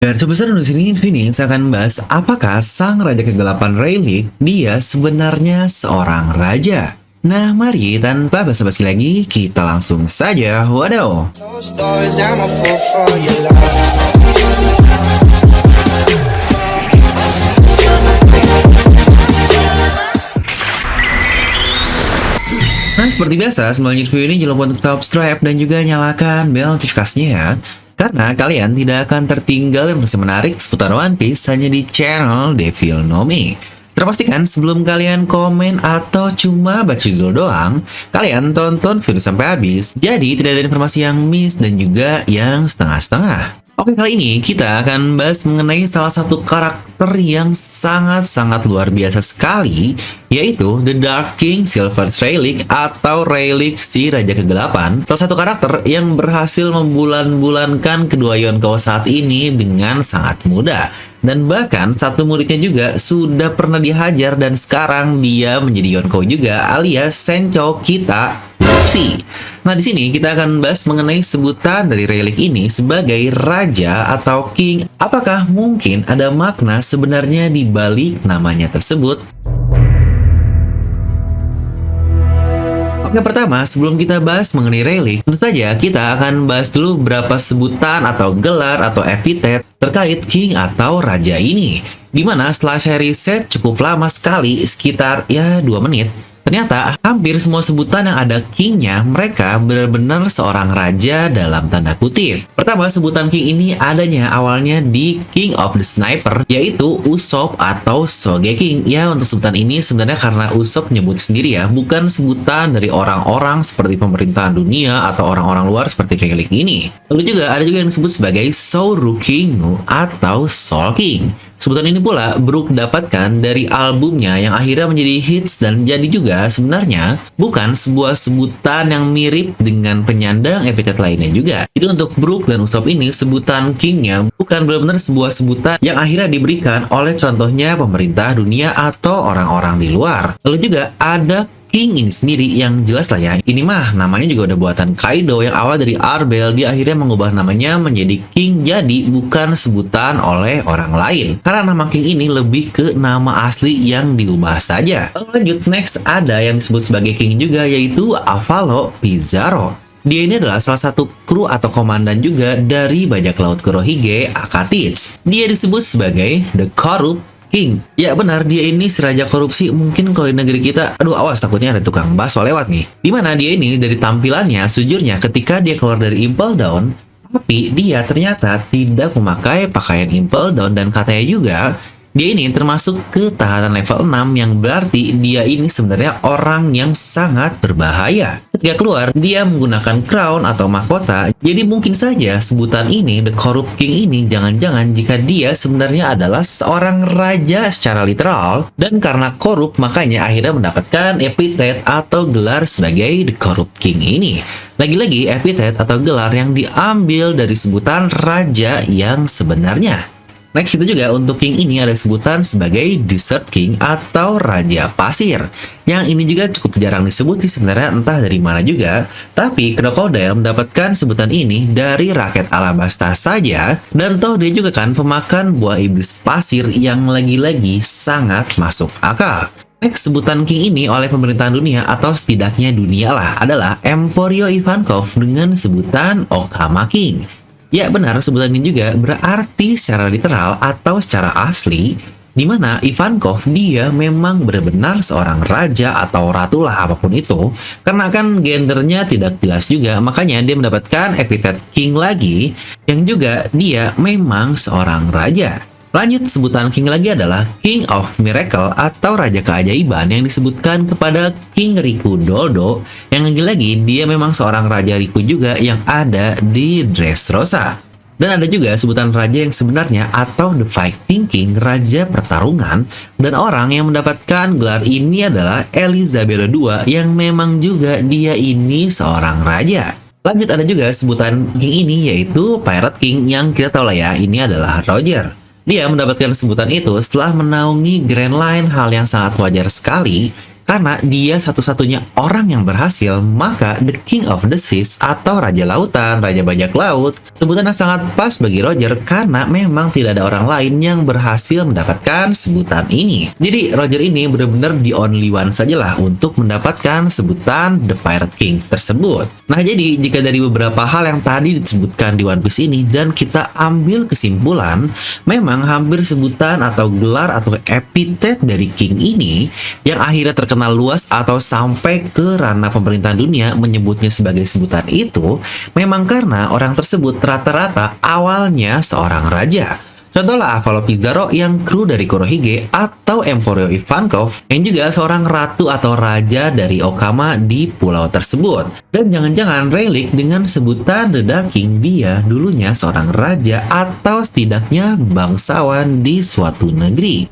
Garis besar Indonesia ini saya akan membahas apakah sang Raja Kegelapan Rayleigh dia sebenarnya seorang raja. Nah, mari tanpa basa-basi lagi, kita langsung saja wadaw. Closed doors, I'm a fool for your love. Nah, seperti biasa, sebelum lanjut video ini jangan lupa untuk subscribe dan juga nyalakan bel notifikasinya ya. Karena kalian tidak akan tertinggal informasi menarik seputar One Piece hanya di channel Devil No Me. Terpastikan sebelum kalian komen atau cuma baca judul doang, kalian tonton video sampai habis. Jadi tidak ada informasi yang miss dan juga yang setengah-setengah. Oke, kali ini kita akan bahas mengenai salah satu karakter yang sangat-sangat luar biasa sekali, yaitu The Dark King Silver Rayleigh atau Rayleigh si Raja Kegelapan. Salah satu karakter yang berhasil membulan-bulankan kedua Yonkou saat ini dengan sangat mudah. Dan bahkan satu muridnya juga sudah pernah dihajar dan sekarang dia menjadi Yonkou juga alias Senchou kita Luffy. Nah, di sini kita akan bahas mengenai sebutan dari Rayleigh ini sebagai raja atau king. Apakah mungkin ada makna sebenarnya di balik namanya tersebut? Oke, pertama, sebelum kita bahas mengenai Rayleigh, tentu saja kita akan bahas dulu beberapa sebutan atau gelar atau epitet terkait king atau raja ini. Dimana setelah saya riset cukup lama sekali, sekitar 2 menit, ternyata hampir semua sebutan yang ada king-nya mereka benar-benar seorang raja dalam tanda kutip. Pertama, sebutan king ini adanya awalnya di King of the Sniper, yaitu Usopp atau Sogeking. Ya, untuk sebutan ini sebenarnya karena Usopp nyebut sendiri ya, bukan sebutan dari orang-orang seperti pemerintahan dunia atau orang-orang luar seperti Rayleigh ini. Lalu juga ada juga yang disebut sebagai Souruking atau Soul King. Sebutan ini pula Brook dapatkan dari albumnya yang akhirnya menjadi hits dan jadi juga sebenarnya bukan sebuah sebutan yang mirip dengan penyandang epitet lainnya juga. Itu untuk Brook dan Usopp ini sebutan kingnya bukan benar-benar sebuah sebutan yang akhirnya diberikan oleh contohnya pemerintah dunia atau orang-orang di luar. Lalu juga ada King ini sendiri yang jelas lah ya, ini mah namanya juga udah buatan Kaido yang awal dari Arbel, dia akhirnya mengubah namanya menjadi King, jadi bukan sebutan oleh orang lain. Karena nama King ini lebih ke nama asli yang diubah saja. Lanjut, next ada yang disebut sebagai King juga, yaitu Avalo Pizarro. Dia ini adalah salah satu kru atau komandan juga dari bajak laut Kurohige Akatich. Dia disebut sebagai The Corrupt King. Ya benar, dia ini si raja korupsi. Mungkin kalau di negeri kita, aduh awas takutnya ada tukang bakso lewat nih. Dimana dia ini dari tampilannya, sejujurnya ketika dia keluar dari Impel Down, tapi dia ternyata tidak memakai pakaian Impel Down dan katanya juga dia ini termasuk ke tahanan level 6 yang berarti dia ini sebenarnya orang yang sangat berbahaya. Ketika keluar, dia menggunakan crown atau mahkota. Jadi mungkin saja sebutan ini, The Corrupt King ini, jangan-jangan jika dia sebenarnya adalah seorang raja secara literal. Dan karena korup, makanya akhirnya mendapatkan epitet atau gelar sebagai The Corrupt King ini. Lagi-lagi epitet atau gelar yang diambil dari sebutan raja yang sebenarnya. Next itu juga untuk King ini ada sebutan sebagai Desert King atau Raja Pasir. Yang ini juga cukup jarang disebut sih sebenarnya, entah dari mana juga. Tapi Crocodile mendapatkan sebutan ini dari rakyat Alabasta saja. Dan toh dia juga kan pemakan buah iblis pasir yang lagi-lagi sangat masuk akal. Next, sebutan King ini oleh pemerintahan dunia atau setidaknya dunia lah adalah Emporio Ivankov dengan sebutan Okama King. Ya benar, sebutan ini juga berarti secara literal atau secara asli, di mana Ivankov dia memang benar-benar seorang raja atau ratu lah apapun itu. Karena kan gendernya tidak jelas juga, makanya dia mendapatkan epitet King lagi, yang juga dia memang seorang raja. Lanjut, sebutan King lagi adalah King of Miracle atau Raja Keajaiban yang disebutkan kepada King Riku Doldo, yang lagi-lagi dia memang seorang Raja Riku juga yang ada di Dressrosa. Dan ada juga sebutan raja yang sebenarnya atau The Fighting King, Raja Pertarungan, dan orang yang mendapatkan gelar ini adalah Elizabeth II yang memang juga dia ini seorang raja. Lanjut, ada juga sebutan King ini yaitu Pirate King yang kita tahu lah ya, ini adalah Roger. Dia mendapatkan sebutan itu setelah menaungi Grand Line, hal yang sangat wajar sekali. Karena dia satu-satunya orang yang berhasil, maka The King of the Seas atau Raja Lautan, Raja Bajak Laut, sebutan yang sangat pas bagi Roger karena memang tidak ada orang lain yang berhasil mendapatkan sebutan ini. Jadi Roger ini benar-benar the only one sajalah untuk mendapatkan sebutan The Pirate King tersebut. Nah, jadi jika dari beberapa hal yang tadi disebutkan di One Piece ini dan kita ambil kesimpulan, memang hampir sebutan atau gelar atau epitet dari King ini yang akhirnya terkenal luas atau sampai ke ranah pemerintahan dunia menyebutnya sebagai sebutan itu, memang karena orang tersebut rata-rata awalnya seorang raja. Contohlah Apollo Pizarro yang kru dari Kurohige atau Emporio Ivankov yang juga seorang ratu atau raja dari Okama di pulau tersebut. Dan jangan-jangan Rayleigh dengan sebutan The Dark King dia dulunya seorang raja atau setidaknya bangsawan di suatu negeri.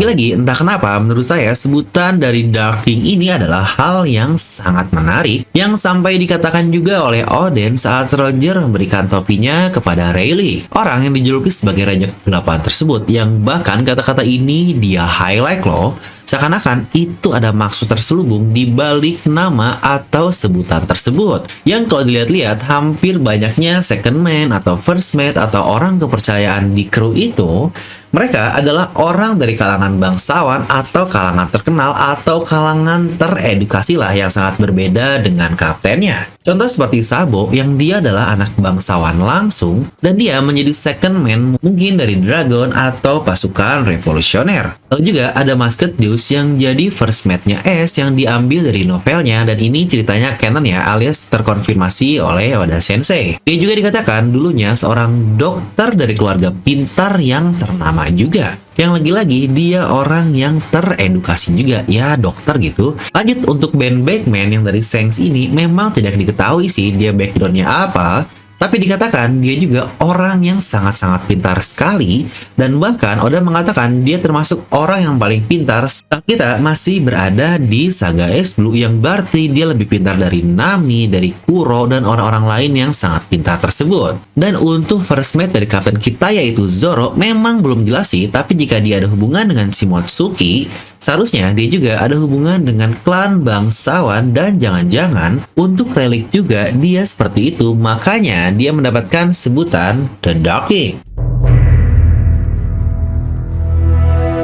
Lagi, entah kenapa menurut saya sebutan dari Dark King ini adalah hal yang sangat menarik yang sampai dikatakan juga oleh Oden saat Roger memberikan topinya kepada Rayleigh, orang yang dijuluki sebagai Raja Kegelapan tersebut, yang bahkan kata-kata ini dia highlight loh, seakan-akan itu ada maksud terselubung di balik nama atau sebutan tersebut. Yang kalau dilihat-lihat hampir banyaknya second man atau first mate atau orang kepercayaan di kru itu, mereka adalah orang dari kalangan bangsawan atau kalangan terkenal atau kalangan teredukasi lah yang sangat berbeda dengan kaptennya. Contoh seperti Sabo yang dia adalah anak bangsawan langsung dan dia menjadi second man mungkin dari Dragon atau pasukan revolusioner. Lalu juga ada Musketeers yang jadi first mate-nya Ace yang diambil dari novelnya dan ini ceritanya canon ya alias terkonfirmasi oleh Oda Sensei. Dia juga dikatakan dulunya seorang dokter dari keluarga pintar yang ternama juga. Yang lagi-lagi dia orang yang teredukasi juga, ya dokter gitu. Lanjut untuk Ben Beckman yang dari Shanks ini memang tidak diketahui sih dia backgroundnya apa, tapi dikatakan dia juga orang yang sangat-sangat pintar sekali dan bahkan Oda mengatakan dia termasuk orang yang paling pintar saat kita masih berada di saga Ace Blue yang berarti dia lebih pintar dari Nami, dari Kuro, dan orang-orang lain yang sangat pintar tersebut. Dan untuk first mate dari kapten kita yaitu Zoro memang belum jelas sih, tapi jika dia ada hubungan dengan Shimotsuki, seharusnya dia juga ada hubungan dengan klan bangsawan dan jangan-jangan untuk Rayleigh juga dia seperti itu, makanya dia mendapatkan sebutan The Dark King.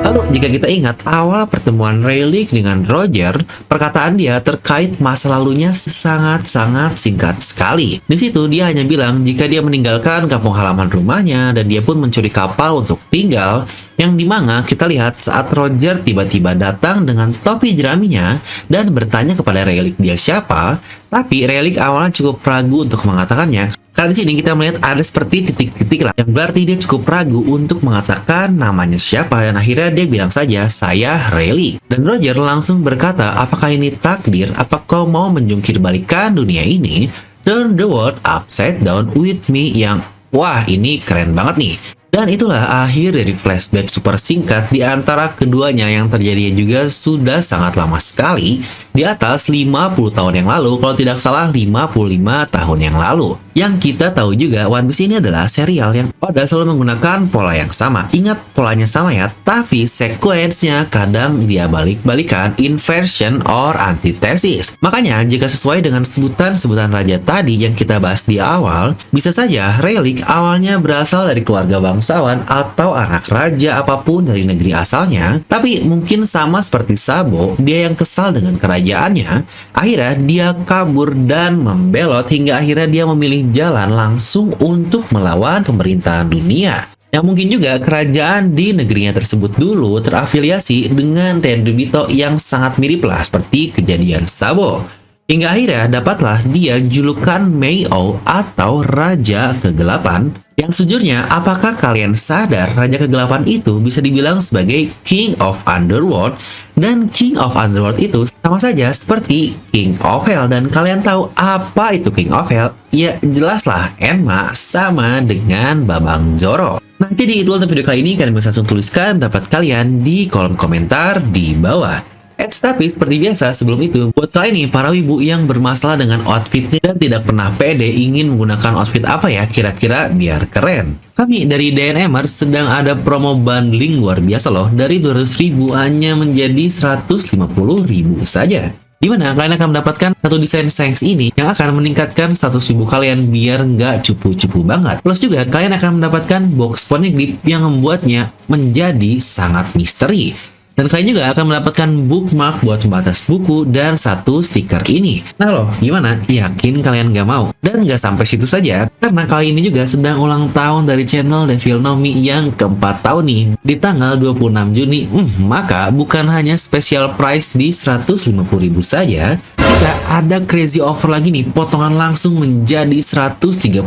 Lalu jika kita ingat awal pertemuan Rayleigh dengan Roger, perkataan dia terkait masa lalunya sangat-sangat singkat sekali. Di situ dia hanya bilang jika dia meninggalkan kampung halaman rumahnya dan dia pun mencuri kapal untuk tinggal, yang dimana kita lihat saat Roger tiba-tiba datang dengan topi jeraminya dan bertanya kepada Rayleigh dia siapa, tapi Rayleigh awalnya cukup ragu untuk mengatakannya. Karena di sini kita melihat ada seperti titik-titik lah, yang berarti dia cukup ragu untuk mengatakan namanya siapa, dan akhirnya dia bilang saja, saya Rayleigh. Dan Roger langsung berkata, apakah ini takdir? Apa kau mau menjungkir balikan dunia ini? Turn the world upside down with me, yang wah ini keren banget nih. Dan itulah akhir dari flashback super singkat di antara keduanya yang terjadi juga sudah sangat lama sekali, di atas 50 tahun yang lalu, kalau tidak salah 55 tahun yang lalu. Yang kita tahu juga One Piece ini adalah serial yang Oda selalu menggunakan pola yang sama. Ingat polanya sama ya, tapi sequence-nya kadang dia balik-balikan, inversion or antitesis. Makanya jika sesuai dengan sebutan-sebutan raja tadi yang kita bahas di awal, bisa saja Rayleigh awalnya berasal dari keluarga bangsawan atau anak raja apapun dari negeri asalnya, tapi mungkin sama seperti Sabo, dia yang kesal dengan kerajaannya, akhirnya dia kabur dan membelot hingga akhirnya dia memilih jalan langsung untuk melawan pemerintahan dunia. Yang mungkin juga kerajaan di negerinya tersebut dulu terafiliasi dengan Tenryubito yang sangat mirip lah seperti kejadian Sabo. Hingga akhirnya dapatlah dia julukan Mei-O atau Raja Kegelapan. Yang sejujurnya, apakah kalian sadar Raja Kegelapan itu bisa dibilang sebagai King of Underworld? Dan King of Underworld itu sama saja seperti King of Hell. Dan kalian tahu apa itu King of Hell? Ya jelaslah, Enma sama dengan Babang Zoro. Nah jadi itu untuk video kali ini, kalian bisa langsung tuliskan pendapat kalian di kolom komentar di bawah. Tapi seperti biasa sebelum itu, buat kalian nih para wibu yang bermasalah dengan outfitnya dan tidak pernah pede ingin menggunakan outfit apa ya kira-kira biar keren. Kami dari DNMers sedang ada promo bundling luar biasa loh, dari 200.000 hanya menjadi 150.000 saja. Dimana kalian akan mendapatkan satu desain Shanks ini yang akan meningkatkan status wibu kalian biar nggak cupu-cupu banget. Plus juga kalian akan mendapatkan box poneglyph yang membuatnya menjadi sangat misteri. Dan kalian juga akan mendapatkan bookmark buat pembatas buku dan satu stiker ini. Nah loh, gimana? Yakin kalian gak mau? Dan gak sampai situ saja, karena kali ini juga sedang ulang tahun dari channel Devil Nomi yang keempat tahun nih, di tanggal 26 Juni. Maka bukan hanya special price di 150.000 saja, kita ada crazy offer lagi nih, potongan langsung menjadi 130.000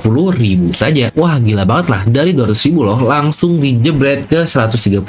saja. Wah gila banget lah, dari 200.000 loh langsung dijebret ke 130.000.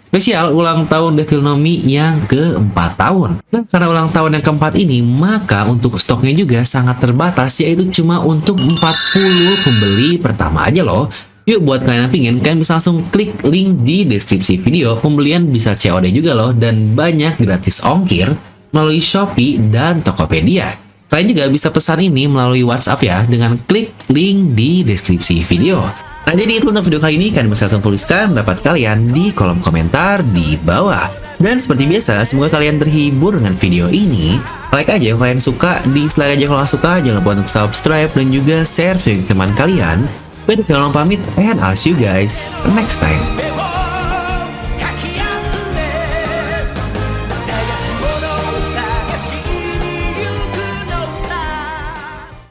Spesial ulang tahun Devil Nomi yang keempat tahun. Nah, karena ulang tahun yang keempat ini, maka untuk stoknya juga sangat terbatas, yaitu cuma untuk 40 pembeli pertama aja loh. Yuk, buat kalian yang pingin, kalian bisa langsung klik link di deskripsi video. Pembelian bisa COD juga loh, dan banyak gratis ongkir melalui Shopee dan Tokopedia. Kalian juga bisa pesan ini melalui WhatsApp ya, dengan klik link di deskripsi video. Nah, jadi itu untuk video kali ini. Kalian bisa langsung tuliskan pendapat kalian di kolom komentar di bawah. Dan seperti biasa, semoga kalian terhibur dengan video ini. Like aja kalau kalian suka, dislike aja kalau nggak suka. Jangan lupa untuk subscribe dan juga share ke teman kalian. Gue Devil Nomi pamit, and I'll see you guys next time.